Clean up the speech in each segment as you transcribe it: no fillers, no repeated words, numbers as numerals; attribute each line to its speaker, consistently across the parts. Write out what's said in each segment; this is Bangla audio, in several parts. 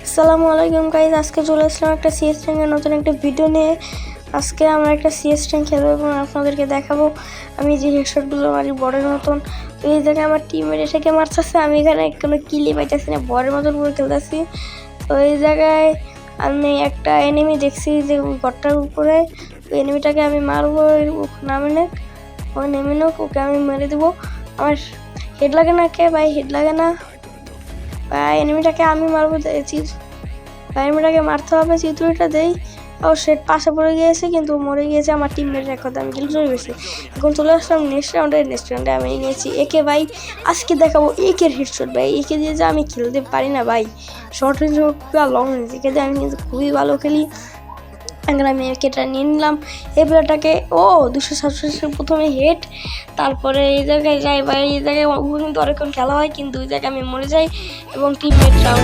Speaker 1: আসসালামু আলাইকুম গাইস, আজকে চলে আসলাম একটা সিএস র্যাঙ্কের নতুন একটা ভিডিও নিয়ে। আজকে আমরা একটা সিএস র্যাঙ্ক খেলবো এবং আপনাদেরকে দেখাবো আমি যে হেডশটগুলো মারি বড়ের মতন। তো এই জায়গায় আমার টিমের এটাকে মারতেছে, আমি এখানে কোনো কিলি পাইতেছি না, বড়ের মতন করে খেলতেছি। তো এই জায়গায় আমি একটা এনিমি দেখছি যে ঘরটার উপরে, ওই এনিমিটাকে আমি মারবো, নামে নেক ওই নেমে নোক, ওকে আমি মেরে দেবো। আমার হেড লাগে না, কে ভাই হেড লাগে না ভাই, এনিমিটাকে আমি মারবো, এনিমিটাকে মারতে হবে, চিত্রটা দেই। ও সেট পাশে পড়ে গিয়েছে কিন্তু মরে গিয়েছে আমার টিমমেট, এক কথা আমি কিল চলে গেছি। এখন চলে আসলাম নেক্সট রাউন্ডে আমি নিয়েছি একে ভাই। আজকে দেখাবো একের হেডশট ভাই, একে দিয়ে যে আমি খেলতে পারি না ভাই, শর্ট রেঞ্জ হোক বা লং রেঞ্জ, একে দিয়ে আমি কিন্তু খুবই ভালো খেলি। এখন আমি একেটা নিয়ে নিলাম এই প্লেয়ারটাকে। ও 267 প্রথমে হেড, তারপরে এই জায়গায় যাই ভাই, এই জায়গায় কিন্তু অনেকক্ষণ খেলা হয় কিন্তু ওই জায়গায় আমি মরে যাই এবং টিমমেটরাও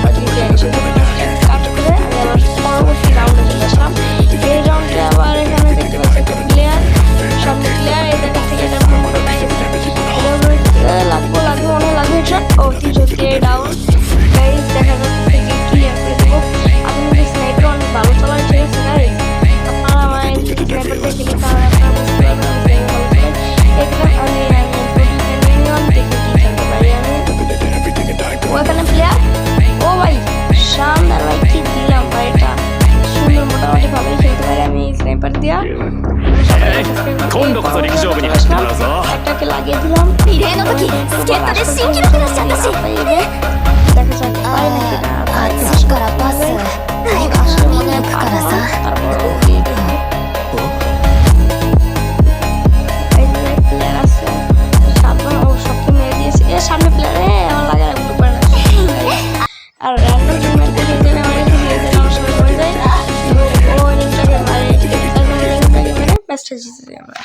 Speaker 1: কাট করে আমি আবার পরবর্তী রাউন্ডে চলে আসলাম। এই রাউন্ডে আবার এখানে দেখতে পাচ্ছি একটা প্লেয়ার, সামনে প্লেয়ার, এই জায়গা থেকে লাগবো অনেক লাগবে হেডশট। ও 3 ডাউন গাইস, দেখা যাচ্ছে ক্লিয়ার করে দেবো। আপনি যদি স্নাইপার অনেক ভালো চালান, ঠিক আছে গাইস, আপনারা আমার স্নাইপার দেখে নিতে হবে, আপনারা বুঝতে পারবেন ওখানে প্লেয়ার। ও ভাই শানদার ভাই, কি দিলাম ভাই, এটা সুন্দর মোটামুটি ভালোই খেলতে পারি আমি স্নাইপার দিয়া। একটাকে লাগিয়ে দিলাম, দেখা সামনে প্লেয়ার আমার লাগে আর র্যান্ডম টিমমেট দেখে দিলে আমার একটু দিয়ে দিলে আমার সামনে পড়ে যায়, ও এনিমিটাকে মারে ম্যাচটা জিতে যাই আমরা।